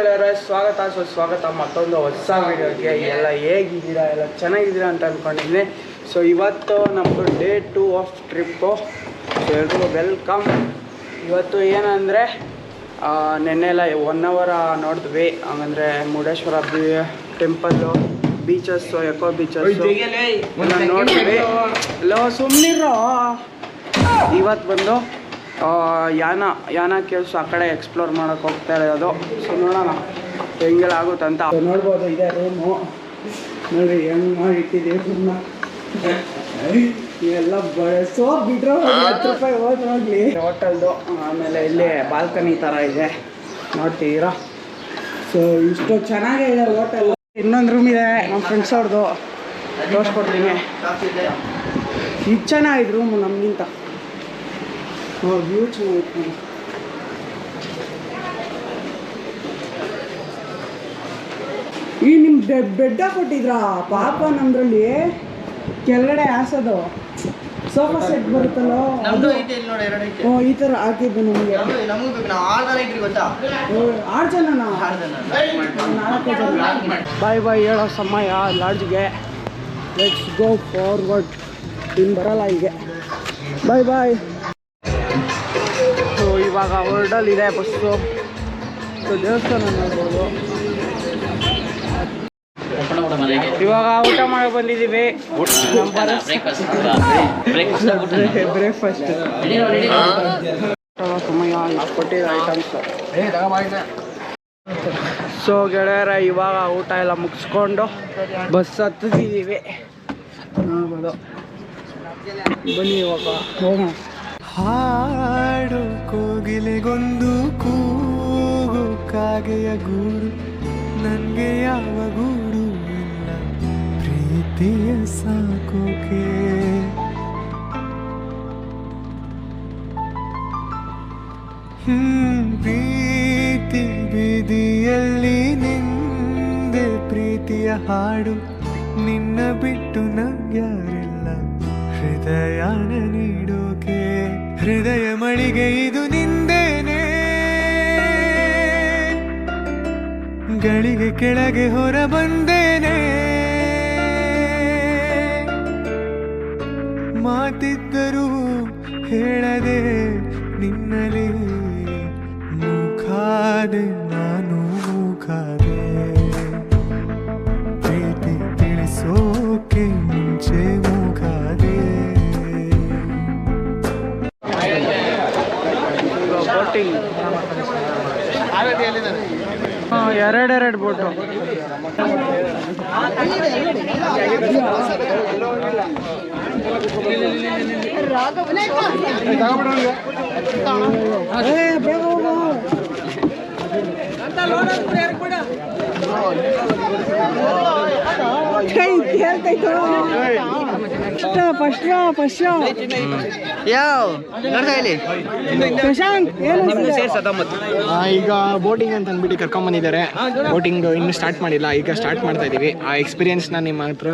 ಗೆಳೆಯರೇ, ಸ್ವಾಗತ ಮತ್ತೊಂದು ಹೊಸ ವಿಡಿಯೋಗೆ. ಎಲ್ಲ ಹೇಗಿದ್ದೀರಾ? ಎಲ್ಲ ಚೆನ್ನಾಗಿದ್ದೀರಾ ಅಂತ ಅಂದ್ಕೊಂಡಿದ್ದೀನಿ. ಸೊ ಇವತ್ತು ನಮ್ಮದು ಡೇ 2 ಆಫ್ ಟ್ರಿಪ್ಪು. ಸೊ ಎಲ್ರಿಗೂ ವೆಲ್ಕಮ್. ಇವತ್ತು ಏನಂದರೆ ನೆನ್ನೆಲ್ಲ 1 ಅವರ್ ನೋಡಿದ್ವಿ. ಹಂಗಂದರೆ Murudeshwar temple, beaches, eco beaches ನೋಡಿದ್ವಿ. ಎಲ್ಲ ಸುಮ್ಮನಿರೋ. ಇವತ್ತು ಬಂದು ಯಾನ ಕೇವ್ಸ್ ಆ ಕಡೆ ಎಕ್ಸ್ಪ್ಲೋರ್ ಮಾಡೋಕ್ಕೆ ಹೋಗ್ತಾ ಇರೋದು. ಸೊ ನೋಡೋಣ ಹೆಂಗೆಲ್ಲ ಆಗುತ್ತೆ ಅಂತ. ನೋಡ್ಬೋದು, ಇದೆ ರೂಮು. ನೋಡಿ ಹೆಂಗೆ ಮಾಡಿಟ್ಟಿದ್ದೀವಿ ರೂಮ್ನ. ಎಲ್ಲ ಸೋಪ್ ಬಿಟ್ರು 10 ರೂಪಾಯಿ ಹೋಗಿ ನೋಡಲಿ. ಹೋಟೆಲ್ದು ಆಮೇಲೆ ಇಲ್ಲಿ ಬಾಲ್ಕನಿ ಥರ ಇದೆ, ನೋಡ್ತಿದ್ದೀರಾ. ಸೊ ಇಷ್ಟು ಚೆನ್ನಾಗೇ ಇದೆ ಹೋಟೆಲ್. ಇನ್ನೊಂದು ರೂಮ್ ಇದೆ ನಮ್ಮ ಫ್ರೆಂಡ್ಸ್ ಅವ್ರದ್ದು, ತೋರಿಸ್ಕೊಡ್ತೀನಿ. ಇದು ಚೆನ್ನಾಗಿದೆ ರೂಮು ನಮಗಿಂತ. ವ್ಯೂ ಚೆನ್ನಾಗಿತ್ತು. ಈ ನಿಮ್ಮ ಬೆಡ್ಡ ಕೊಟ್ಟಿದ್ರಾ ಪಾಪ? ನಮ್ದ್ರಲ್ಲಿ ಕೆಳಗಡೆ ಹಾಸೋದು ಸೋಫಾ ಸೆಟ್ ಬರುತ್ತಲ್ಲ, ಓ ಈ ಥರ ಹಾಕಿದ್ದು ನಮಗೆ. 6 ಜನನಾ? 4 ಜನ. ಬಾಯ್ ಹೇಳೋ ಸಮಯ ಲಾಡ್ಜ್ಗೆ. Let's go forward. ಇನ್ನು ಬರಲ್ಲ ಹೀಗೆ. ಬಾಯ್. ಸೊ ಇವಾಗ ಹೊರಡಲ್ಲಿದೆ ಬಸ್ಸು. ಸೊ ದೇವಸ್ಥಾನ ನೋಡ್ಬೋದು. ಇವಾಗ ಊಟ ಮಾಡಿ ಬಂದಿದ್ದೀವಿ. ಬ್ರೇಕ್ಫಾಸ್ಟ್ ಸಮಯ ಕೊಟ್ಟಿರೋ ಐಟಮ್ಸ್. ಸೊ ಗೆಳೆಯರ ಇವಾಗ ಊಟ ಎಲ್ಲ ಮುಗಿಸ್ಕೊಂಡು ಬಸ್ ಹತ್ತಿದ್ದೀವಿ. ನೋಡ್ಬೋದು, ಬನ್ನಿ ಇವಾಗ ಹೋಗೋಣ. ಹಾಡು ಕೋಗಿಲೆಗೊಂದು ಕೂಗು, ಕಾಗೆಯ ಗೂಡು ನನಗೆ ಯಾವ ಗೂಡು ಇಲ್ಲ, ಪ್ರೀತಿಯ ಸಾಕೋಕೆ. ಪ್ರೀತಿ ಬೀದಿಯಲ್ಲಿ ನಿಂದೆ ಪ್ರೀತಿಯ ಹಾಡು, ನಿನ್ನ ಬಿಟ್ಟು ನಂಗ್ಯಾರಿಲ್ಲ ಹೃದಯನ ನೀಡೋಕೆ. ಹೃದಯ ಮಳಿಗೆ ಇದು ನಿಂದೇನೆ, ಗಳಿಗೆ ಕೆಳಗೆ ಹೊರ ಬಂದೇನೆ. ಮಾತಿದ್ದರೂ ಹೇಳದೆ ನಿನ್ನಲಿ ಮೂಕಾದೆ, ನಾನು ಮೂಕಾದೆ. ಪ್ರೀತಿ ತಿಳಿಸೋಕೆ ಮುಂಚೆ ಮೂಕಾದೆ. ಬೋಟಿಂಗ್ ಎರಡೆರಡು ಬೋಟು. ಈಗ ಬೋಟಿಂಗ್ ಅಂತ ಅಂದ್ಬಿಟ್ಟು ಕರ್ಕೊಂಬಂದಿದ್ದಾರೆ. ಬೋಟಿಂಗ್ ಇನ್ನೂ ಸ್ಟಾರ್ಟ್ ಮಾಡಿಲ್ಲ, ಈಗ ಸ್ಟಾರ್ಟ್ ಮಾಡ್ತಾ ಇದೀವಿ. ಆ ಎಕ್ಸ್ಪೀರಿಯನ್ಸ್ನ ನಿಮ್ಮ ಹತ್ರ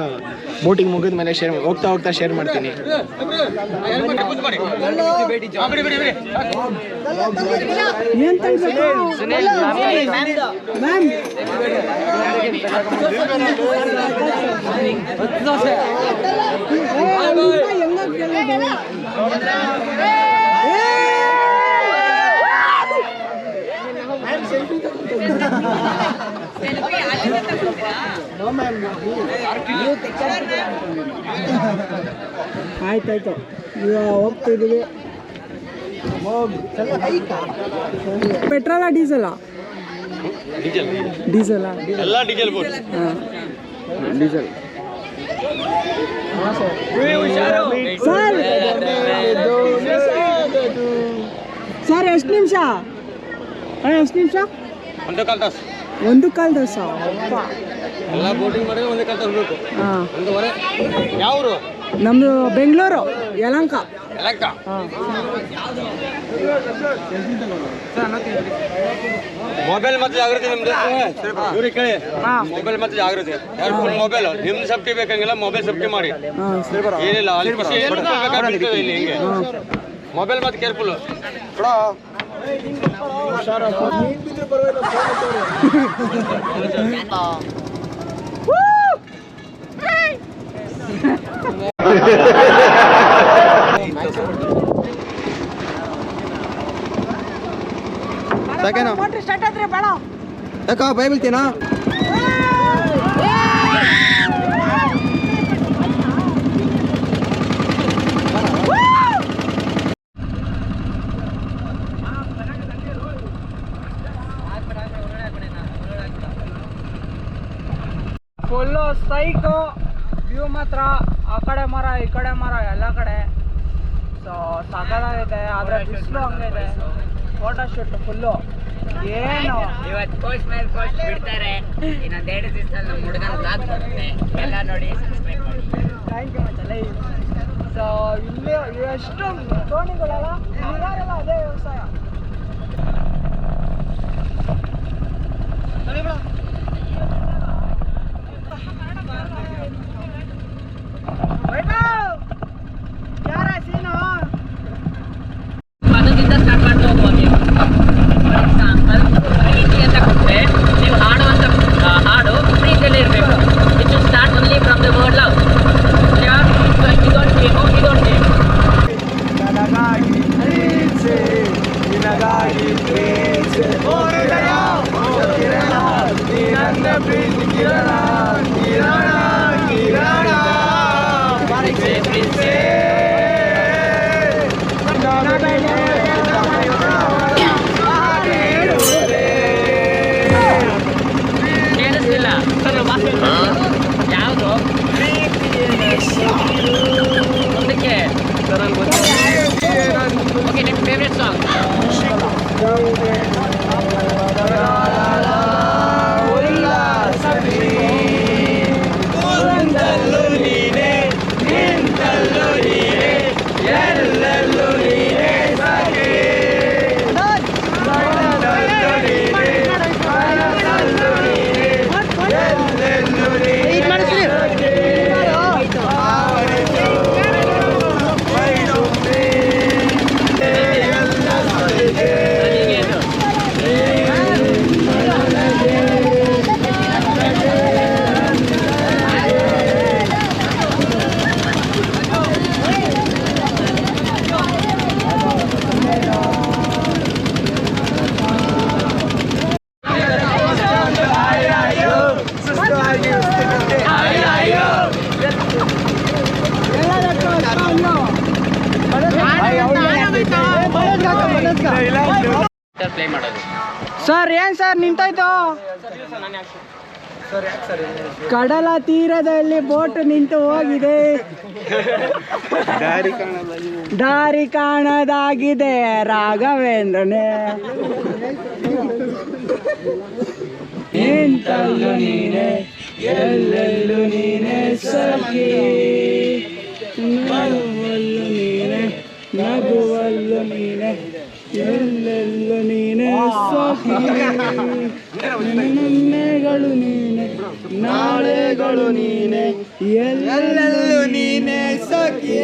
ಬೋಟಿಂಗ್ ಮುಗಿದ ಮೇಲೆ ಹೋಗ್ತಾ ಶೇರ್ ಮಾಡ್ತೀನಿ. ಆಯ್ತಾಯ್ತು, ಈಗ ಹೋಗ್ತಿದ್ದೀವಿ. ಪೆಟ್ರೋಲಾ ಡೀಸೆಲಾ? ಡೀಸೆಲಾ? ಎಲ್ಲ ಡೀಸೆಲ್ ಬೋಟ್. ಡೀಸೆಲ್. ಸರ್ ಎಷ್ಟು ನಿಮಿಷ? 1 ಕಾಲ್ ತಾಸು. 1 ಕಾಲ್ ತಾಸ? ಎಲ್ಲ ಬೋಟಿಂಗ್ ಮಾಡಿದ್ರೆ 1 ಕಾಲ್ ತಾಸು ಬೇಕು. ಯಾವರು? ನಮ್ಮದು ಬೆಂಗಳೂರು, ಯಲಹಂಕ. ಮೊಬೈಲ್ ಮತ್ತೆ ಜಾಗೃತಿ ನಿಮ್ದು. ಮೊಬೈಲ್ ಮತ್ತೆ ಜಾಗೃತಿ. ಮೊಬೈಲ್ ನಿಮ್ದು ಸೇಫ್ಟಿ ಬೇಕಂಗಿಲ್ಲ, ಮೊಬೈಲ್ ಸೇಫ್ಟಿ ಮಾಡಿ. ಏನಿಲ್ಲ ಇಲ್ಲಿ ಹಿಂಗೆ ಮೊಬೈಲ್ ಮತ್ತೆ ಕೇರ್ಫುಲ್. ಸಾಕೇನೋ ಯಾಕೋ ಭಯ ಬೀಳ್ತೀನೋ ಫುಲ್ಲು ಸೈಕು ವ್ಯೂ ಮಾತ್ರ ಆ ಕಡೆ ಮರ ಈ ಕಡೆ ಮರ ಎಲ್ಲ ಕಡೆ ಸೊ ಸಕಲಾಗಿದೆ. ಆದರೆ ಬಿಸಿಲು ಹಂಗೆ ಇದೆ. ಫೋಟೋಶೂಟ್ ಫುಲ್ಲು ಏನು ಇವತ್ತು ಕೋಸ್ಟ್ ಮೇಲೆ ಕೋಸ್ಟ್ ಬಿಡ್ತಾರೆ. ಇನ್ನೊಂದು 2 ದಿವಸದಲ್ಲಿ ನಮ್ಮ ಹುಡುಗನ ಬ್ಲಾಗ್ ಬರುತ್ತೆ. ಎಲ್ಲ ನೋಡಿ ಸಬ್ಸ್ಕ್ರೈಬ್ ಮಾಡಿ. Thank you ಮಚ್ಚಲ್ಲ. ಸೊ ಇಲ್ಲಿ ಎಷ್ಟು ದೋಣಿಗಳೆಲ್ಲ ಇರೋರೆಲ್ಲ ಅದೇ ವ್ಯವಸಾಯ. ಅದಕ್ಕಿಂತ ಸ್ಟಾರ್ಟ್ ಮಾಡ್ತಾ ಹೋಗ್ಬೋದು. ಫಾರ್ ಎಕ್ಸಾಂಪಲ್ ಪ್ರೀತಿ ಅಂತ ಕೊಟ್ಟರೆ ನೀವು ಹಾಡುವಂಥ ಹಾಡು ಪ್ರೀತಿಯಲ್ಲೇ ಇರಬೇಕು. It should start only from the word love. ಕೇಳಿಸ್ತಿಲ್ಲ ಯಾವುದು ಮುಂದಕ್ಕೆ ಓಕೆ ನಿಮ್ಮ ಫೇವ್ರೆಟ್ ಸಾಂಗ್ ಪ್ಲೇ ಮಾಡೋದು. ಸರ್ ಏನು ಸರ್ ನಿಂತಾಯ್ತು? ಕಡಲ ತೀರದಲ್ಲಿ ಬೋಟ್ ನಿಂತು ಹೋಗಿದೆ. ದಾರಿ ಕಾಣದಾಗಿದೆ ರಾಘವೇಂದ್ರನೇ. ನಿಂತಲ್ಲು ನೀನೆ ಎಲ್ಲೆಲ್ಲು ನೀನೆ ಸಖಿ, ನಗುವಲ್ಲು ನೀನೆ ನಗುವಲ್ಲು ನೀನೆ ಎಲ್ಲೆಲ್ಲು ನೀನೆ ಸಖಿ. ನನ್ನೆಗಳು ನೀನೆ ನಾಳೆಗಳು ನೀನೆ ಎಲ್ಲೆಲ್ಲು ನೀನೆ ಸಖಿ.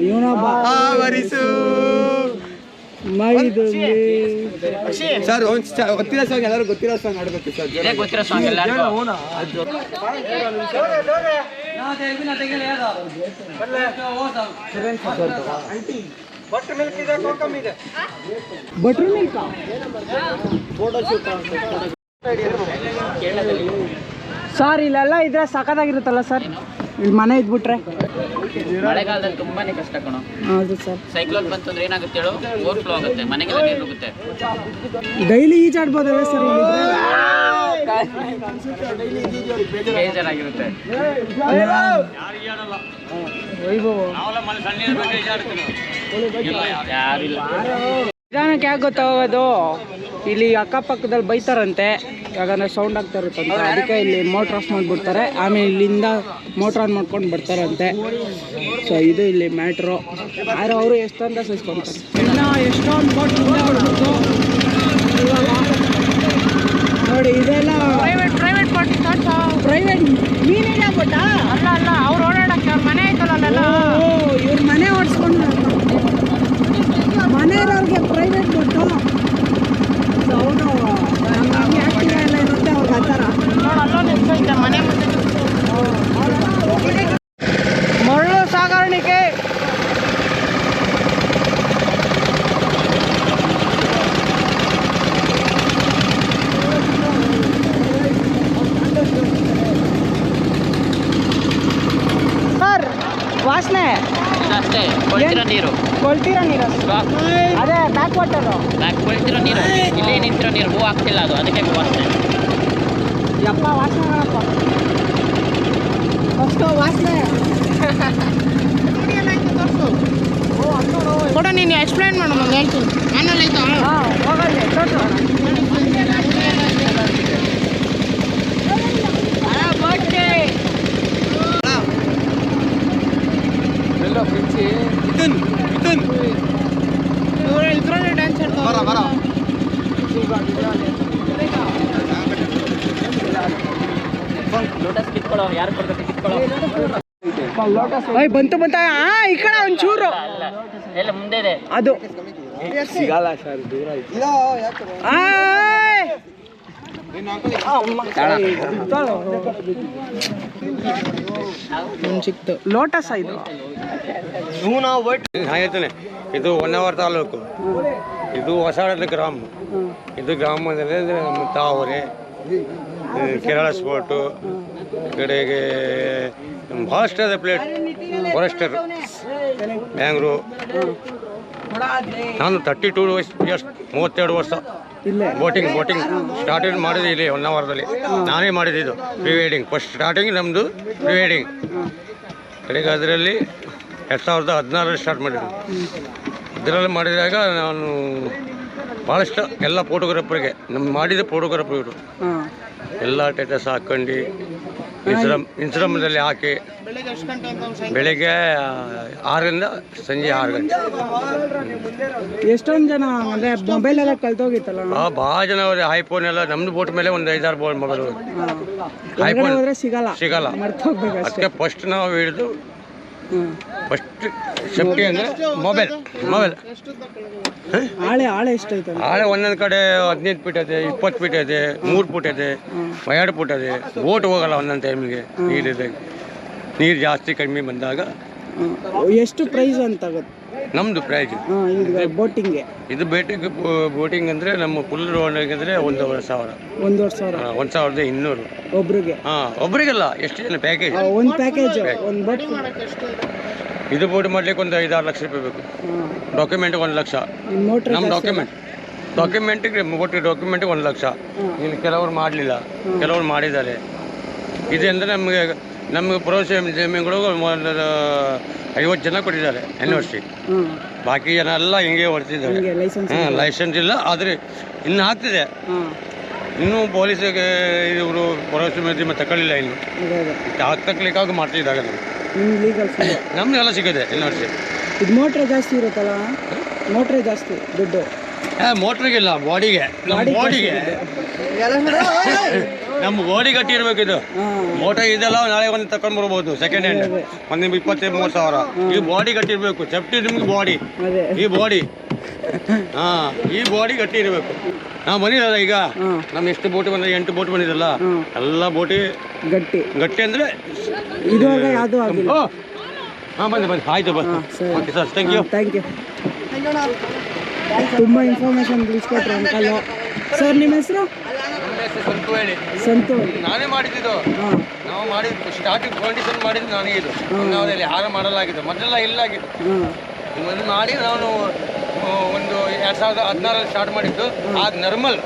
ಇವನೊಬ್ಬ ಆವರಿಸು ಮೈದುಂಬಿ. ಸರ್ ಗೊತ್ತಿರೋ ಸಾಂಗ್ ಎಲ್ಲರೂ ಗೊತ್ತಿರೋ ಸಾಂಗ್ ಆಡ್ಬೇಕು ಸರ್. ಇದೇ ಗೊತ್ತಿರೋ ಸಾಂಗ್ ಎಲ್ಲರಿಗೂ. ಬಟರ್ ಮಿಲ್ಕ್ ಇದೆ, ಕೋಕಮ್ ಇದೆ. ಬಟರ್ ಮಿಲ್ಕ್ ಸರ್ ಇಲ್ಲೆಲ್ಲ ಇದ್ರೆ ಸಖತ್ತಾಗಿರುತ್ತಲ್ಲ ಸರ್. ಇಲ್ಲಿ ಮನೆ ಇದ್ಬಿಟ್ರೆ ಮಳೆಗಾಲದಲ್ಲಿ ತುಂಬಾನೇ ಕಷ್ಟ ಕಣೋ. ಹೌದು ಸರ್. ಸೈಕ್ಲೋನ್ ಬಂತು ಅಂದ್ರೆ ಏನಾಗುತ್ತೆ ಹೇಳು, ಓವರ್ಫ್ಲೋ ಆಗುತ್ತೆ, ಮನೆಗೆಲ್ಲ ನೀರು ನುಗ್ಗುತ್ತೆ. ಡೈಲಿ ಈಜಾಡ್ಬೋದಲ್ಲ ಸರ್ ಇಲ್ಲಿದ್ರೆ? ಬೇಜಾರಾಗಿರುತ್ತೆ. ಯಾರಿಲ್ಲ. ನಿಧಾನಕ್ಕೆ ಯಾಕೆ ಗೊತ್ತಾಗೋದು, ಇಲ್ಲಿ ಅಕ್ಕಪಕ್ಕದಲ್ಲಿ ಬೈತಾರಂತೆ ಯಾಕಂದರೆ ಸೌಂಡ್ ಆಗ್ತಾ ಇರುತ್ತಂತೆ. ಅದಕ್ಕೆ ಇಲ್ಲಿ ಮೋಟ್ರ್ ಆಫ್ ಮಾಡಿಬಿಡ್ತಾರೆ, ಆಮೇಲೆ ಇಲ್ಲಿಂದ ಮೋಟ್ರ್ ಆನ್ ಮಾಡ್ಕೊಂಡು ಬರ್ತಾರಂತೆ. ಸೊ ಇದು ಇಲ್ಲಿ ಮ್ಯಾಟ್ರು. ಆದ್ರೆ ಅವರು ಎಷ್ಟೊಂದ ಸಹಿಸ್ಕೊತಾರೆ. ಇನ್ನು ಎಷ್ಟೊಂದು ಬೋಟ್ ನೋಡಿ. ಇದೆಲ್ಲ ಪ್ರೈವೇಟ್ ನೀನೇನ ಬೋಟ ಅಲ್ಲ ಅಲ್ಲ, ಅವ್ರು ಓಡಾಡಕ್ಕೆ ಅವ್ರ ಮನೆ ಆಯ್ತಲ್ಲ ಅಲ್ಲೆಲ್ಲ. ಇವ್ರ ಮನೆ ಓಡಿಸ್ಕೊಂಡು ಮನೆಯವ್ರಿಗೆ ಪ್ರೈವೇಟ್ ಬೋಟು. ಸೊ ಅವರು ಆ್ಯಕ್ಟಿವ್ ಎಲ್ಲ ಇರೋದು ವಾಸನೆ ಇದು ಅಷ್ಟೇ ಕೊಳ್ತಿರೋ ನೀರು. ಕೊಳ್ತಿರೋ ನೀರು ಅದೇ ಬ್ಯಾಕ್ ವಾಟರು. ಕೊಳ್ತಿರೋ ನೀರು, ಇಲ್ಲಿ ನಿಂತಿರೋ ನೀರು, ಹೂ ಆಗ್ತಿಲ್ಲ ಅದು, ಅದಕ್ಕೆ ವಾಸನೆ. ಯಪ್ಪ ವಾಸನೆ ಮಾಡಪ್ಪ ಫಸ್ಟು ವಾಸನೆ. ಕೊಡ ನೀನು ಎಕ್ಸ್ಪ್ಲೈನ್ ಮಾಡು, ನಾನು ಹೇಳ್ತೀನಿ. ಆಮೇಲೆ ಆಯ್ತಾ? ಹಾಂ ಹೋಗಲ್ಲಿ ತೋರ್ಸು. ಇದ್ರಲ್ಲಿ ಡ್ಯಾನ್ಸ್ ಲೋಟಸ್ ಕಿತ್ಕೊಳ್ಳೋ, ಯಾರು ಕೊಡ್ಬೇಕು ಕಿತ್ಕೊಳ್ಳೋ. ಬಂತು ಈ ಕಡೆ ಒಂಚೂರು ಎಲ್ಲ ಮುಂದೆ ಇದೆ ಅದು ಸಿಗಲ್ಲ ಸರ್, ದೂರ ಸಿಕ್ತು. ಲೋಟಸ್ ಇದು ಹೇಳ್ತೇನೆ. ಇದು ಹೊನ್ನಾವರ ತಾಲೂಕು, ಇದು ಹೊಸಹಳ್ಳಿ ಗ್ರಾಮ. ಇದು ಗ್ರಾಮದಲ್ಲಿ ನಮ್ಮ ತಾವರೆ, ಕೇರಳ ಸ್ಪೋರ್ಟು, ಕಡೆಗೆ ಭಾಳಷ್ಟು ಅದ ಪ್ಲೇಟ್, ಫಾರೆಸ್ಟರ್, ಬ್ಯಾಂಗ್ಳೂರು. ನಾನು 32 ಇಯರ್ಸ್, 32 ವರ್ಷ ಬೋಟಿಂಗ್ ಸ್ಟಾರ್ಟಿಂಗ್ ಮಾಡಿದೆ ಇಲ್ಲಿ ಹೊನ್ನಾವರದಲ್ಲಿ. ನಾನೇ ಮಾಡಿದ್ದು ಪ್ರೀ ವೆಡ್ಡಿಂಗ್. ಫಸ್ಟ್ ಸ್ಟಾರ್ಟಿಂಗ್ ನಮ್ಮದು ಪ್ರೀ ವೆಡ್ಡಿಂಗ್. ಕಡೆಗೆ ಅದರಲ್ಲಿ 2014 ಸ್ಟಾರ್ಟ್ ಮಾಡಿದ್ದು. ಇದರಲ್ಲಿ ಮಾಡಿದಾಗ ನಾನು ಭಾಳಷ್ಟು ಎಲ್ಲ ಫೋಟೋಗ್ರಾಫರ್ಗೆ ಮಾಡಿದ ಫೋಟೋಗ್ರಾಫರ್ ಇವರು ಎಲ್ಲ ಸ್ಟೇಟಸ್ ಹಾಕ್ಕೊಂಡು ಇನ್ಸ್ಟಾಗ್ರಾಮದಲ್ಲಿ ಹಾಕಿ ಬೆಳಗ್ಗೆ 6ರಿಂದ ಸಂಜೆ 6 ಗಂಟೆ. ಎಷ್ಟೊಂದು ಜನ ಅಂದರೆ ಮೊಬೈಲ್ ಎಲ್ಲ ಕಳ್ತೋಗಿತ್ತಲ್ಲ? ಭಾಳ ಜನ ಅವ್ರೆ. ಐಫೋನ್ ಎಲ್ಲ ನಮ್ದು ಬೋಟ್ ಮೇಲೆ ಒಂದು 5-6 ಮೊಬೈಲ್ ಐಫೋನ್ ಸಿಗಲ್ಲ, ಅದಕ್ಕೆ ಫಸ್ಟ್ ನಾವು ಹಿಡಿದು ಫಸ್ಟ್ ಸೇಫ್ಟಿ ಅಂದರೆ ಮೊಬೈಲ್. ಆಳೆ ಎಷ್ಟೈತೆ? ಆಳೆ ಒಂದೊಂದು ಕಡೆ 15 ಫೀಟ್ ಇದೆ, 20 ಫೀಟ್ ಇದೆ, 3 ಫುಟ್ ಇದೆ, 2 ಫುಟ್ ಇದೆ. ಬೋಟ್ ಹೋಗಲ್ಲ ಒಂದೊಂದು ಟೈಮಿಗೆ ನೀರಿದೆ. ನೀರು ಜಾಸ್ತಿ ಕಡಿಮೆ ಬಂದಾಗ. ಎಷ್ಟು ಪ್ರೈಸ್ ಅಂತ ನಮ್ಮದು ಪ್ರೈಸ್ ಬೋಟಿಂಗ್ಗೆ? ಇದು ಬೋಟಿಂಗ್ ಅಂದರೆ ನಮ್ಮ ಫುಲ್ ರೋಡಿಗೆ ಅಂದರೆ 1,500. 1,200 ಒಬ್ರಿಗೆ? ಒಬ್ರಿಗೆಲ್ಲ. ಎಷ್ಟು ಜನ ಪ್ಯಾಕೇಜ್? ಒಂದು ಪ್ಯಾಕೇಜ್ ಒಂದು ಬೋಟ್. ಇದು ಬೋಟ್ ಮಾಡ್ಲಿಕ್ಕೆ ಒಂದು 5-6 ಲಕ್ಷ ರೂಪಾಯಿ ಬೇಕು. ಡಾಕ್ಯುಮೆಂಟ್ 1 ಲಕ್ಷ. ನಮ್ಮ ಡಾಕ್ಯುಮೆಂಟಿಗೆ ಬೋಟಿಗೆ ಡಾಕ್ಯುಮೆಂಟಿಗೆ 1 ಲಕ್ಷ. ಇನ್ನು ಕೆಲವರು ಮಾಡಲಿಲ್ಲ, ಕೆಲವರು ಮಾಡಿದ್ದಾರೆ. ಇದೆ ಅಂದರೆ ನಮಗೆ ಪ್ರೋತ್ಸಾಹಗಳು 50 ಜನ ಕೊಟ್ಟಿದ್ದಾರೆ ಯೂನಿವರ್ಸಿಟಿ. ಬಾಕಿ ಜನ ಎಲ್ಲ ಹಿಂಗೆ ಹೊಡ್ತಿದ್ದಾರೆ. ಲೈಸೆನ್ಸ್ ಇಲ್ಲ, ಆದರೆ ಇನ್ನು ಆಗ್ತಿದೆ. ಇನ್ನೂ ಪೊಲೀಸಿಗೆ ಇವರು ಪ್ರೋತ್ಸಾಹ ತಗೊಳ್ಳಿಲ್ಲ. ಇನ್ನು ತಕ್ಕಲಿಕ್ಕಾಗಿ ಮಾಡ್ತಿದ್ದಾಗ ನಮ್ಗೆಲ್ಲ ಸಿಗುತ್ತೆ ಯೂನಿವರ್ಸಿಟಿ. ಇದು ಮೋಟ್ರೆ ಜಾಸ್ತಿ ಇರುತ್ತಲ್ಲ? ಮೋಟ್ರೆ ಜಾಸ್ತಿ ದುಡ್ಡು? ಮೋಟ್ರಿಗಿಲ್ಲ, ಬಾಡಿಗೆ. ನಮ್ಮ ಗೋಡಿ ಗಟ್ಟಿ ಇರ್ಬೇಕಿದು. ಮೋಟರ್ ಇದೆಲ್ಲ ನಾಳೆ ಒಂದು ತಗೊಂಡ್ ಬರ್ಬೋದು ಸೆಕೆಂಡ್ ಹ್ಯಾಂಡ್, ಒಂದು 20-30 ಸಾವಿರ. ಈ ಬಾಡಿ ಗಟ್ಟಿ ಇರಬೇಕು. ಸೇಫ್ಟಿ ನಿಮ್ಗೆ ಬಾಡಿ, ಈ ಬಾಡಿ ಈ ಬಾಡಿ ಗಟ್ಟಿ ಇರಬೇಕು. ನಾವು ಬಂದಿರಲ್ಲ ಈಗ, ನಮ್ಮ ಎಷ್ಟು ಬೋಟ್ ಬಂದ 8 ಬೋಟ್ ಬಂದಿರಲ್ಲ, ಎಲ್ಲ ಬೋಟಿ ಗಟ್ಟಿ ಅಂದರೆ ಇದುವರೆಗೆ ಯಾವುದು ಆಗಿಲ್ಲ. ಬನ್ನಿ ಆಯ್ತು ಓಕೆ ಸರ್, ಥ್ಯಾಂಕ್ ಯು. ತುಂಬ ಇನ್ಫಾರ್ಮೇಶನ್ ತಿಳಿಸ್ಕೊಟ್ರು ಅಂಕಲ್. ಸರ್ ನಿಮ್ಮ ಹೆಸರು? ಸಂತು. ನಾನೇ ಮಾಡಿದ್ದು. ನಾವು ಮಾಡಿದ್ದು ಸ್ಟಾರ್ಟಿಂಗ್ ಫೌಂಡೇಶನ್ ಮಾಡಿದ್ದು ನಾನೇ. ಇದು ನಾವಲ್ಲಿ ಹಾರ ಮಾಡಲಾಗಿದ್ದು, ಮೊದಲೆಲ್ಲ ಇಲ್ಲಾಗಿದ್ದು. ಇದು ಮಾಡಿ ನಾನು ಒಂದು 2016 ಸ್ಟಾರ್ಟ್ ಮಾಡಿದ್ದು. ಆಗ ನರ್ಮಲ್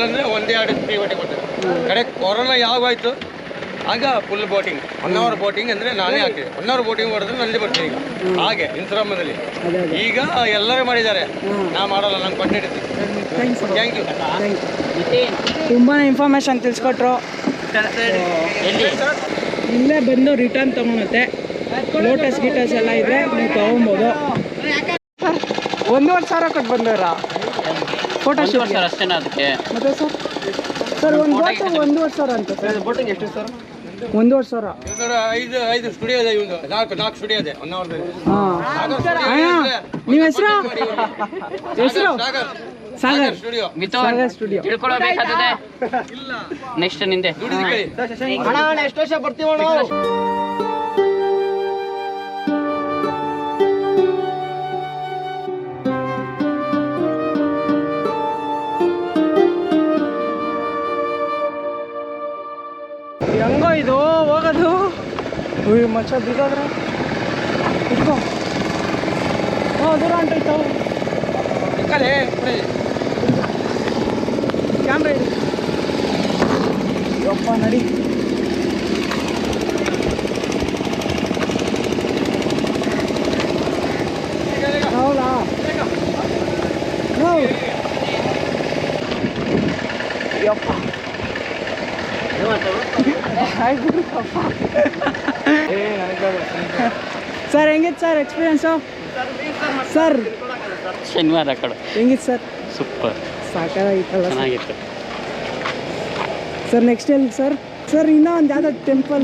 ಅಂದರೆ 1-2 ಪ್ರೀ-ವೆಡ್ಡಿಂಗ್ ಕೊಡ್ತೇನೆ. ಕಡೆ ಕೊರೋನಾ ಯಾವಾಗಾಯ್ತು ಆಗ ಫುಲ್ ಬೋಟಿಂಗ್, 1 ಅವರ್ ಬೋಟಿಂಗ್ ಅಂದರೆ ನಾನೇ ಹಾಕಿದೆ. 1 ಅವರ್ ಬೋಟಿಂಗ್ ಮಾಡಿದ್ರೆ ನಂದೇ ಬರ್ತೀನಿ ಈಗ. ಹಾಗೆ ಇನ್ಸ್ಟಾಗ್ರಾಮದಲ್ಲಿ ಈಗ ಎಲ್ಲರೂ ಮಾಡಿದ್ದಾರೆ, ನಾ ಮಾಡಲ್ಲ, ನಾನು ಕೊಟ್ಟಿರ್ತೀನಿ. Thank you. ತುಂಬಾ ಇನ್ಫಾರ್ಮೇಶನ್ ತಿಳಿಸ್ಕೊಟ್ರು. ಇಲ್ಲೇ ಬಂದು ರಿಟರ್ನ್ ತೊಗೊಳುತ್ತೆ. ಲೋಟಸ್ ಗಿಟಸ್ ಎಲ್ಲ ಇದ್ರೆ ನೀವು ತೊಗೊಬೋದು. 1,500 ಕೊಟ್ಟು ಬಂದವರಾ ಫೋಟೋ ಶೂಟ್? ಅಷ್ಟೇನ ಅದಕ್ಕೆ? ಮತ್ತೆ ಸರ್ ಒಂದು ಬೋಟ್ 1,500 ಅಂತ ಸರ್. ಬೋಟಿಂಗ್ ಎಷ್ಟು ಸರ್? 1,500. 5 ಸ್ಟುಡಿಯೋ ಇದೆ, ಇವ್ದು 4 ಸ್ಟುಡಿಯೋ ಇದೆ 1 ಅವರ್ದಲ್ಲಿ. ನಿಮ್ಮ ಹೆಸರು? ಸಾಗರ್ ಸ್ಟುಡಿಯೋ. ಸ್ಟುಡಿಯೋ ತಿಳ್ಕೊಳ್ಬೇಕಾಗ್ತದೆ. ನೆಕ್ಸ್ಟ್ ನಿಂದೆ ಎಷ್ಟು ವರ್ಷ ಬರ್ತೀವಣ್ಣ? ಹೆಂಗೋ ಇದು ಹೋಗೋದು? ಮಚ್ಚ ಬಿದ್ದೋದ್ರೆ ಇಟ್ಕೋ ದೂರ ಹೊಂಟೋಯ್ತು ಕ್ಯಾಮ್ರಾ ಇಡಿ ಯಪ್ಪ ನಡಿ ಹೌದಾ ಯಪ್ಪ ಸರ್ ಹೆಂಗಿತ್ತು ಸರ್ ಎಕ್ಸ್ಪೀರಿಯನ್ಸು ಸರ್ ಶನಿವಾರ ಕಡೆ ಹೆಂಗಿತ್ತು ಸರ್ ಸೂಪರ್ ಸಾಕಾಗಿತ್ತಲ್ಲ ಚೆನ್ನಾಗಿತ್ತು. ಸರ್ ನೆಕ್ಸ್ಟ್ ಎಲ್ಲಿ ಸರ್ ಸರ್ ಇನ್ನೂ ಒಂದು ಯಾವುದೋ ಟೆಂಪಲ್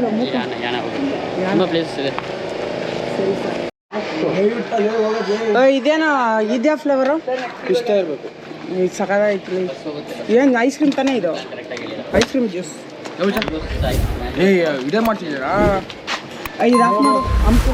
ತುಂಬ ಪ್ಲೇಸ್ ಇದೆ. ಸರಿ ಸರ್ ಇದೇನಾ ಇದ್ಯಾ ಫ್ಲೇವರು ಇಷ್ಟ ಇರಬೇಕು. ಈಗ ಸಕಾಲಾಯ್ತು ಏನು ಐಸ್ ಕ್ರೀಮ್ ತಾನೇ ಇದು ಐಸ್ ಕ್ರೀಮ್ ಜ್ಯೂಸ್ ಇದೇ ಮಾಡ್ತಿದ್ದೀರಾ? ಇದು ಹಾಕಿ ಮಾಡು ಹಂಪು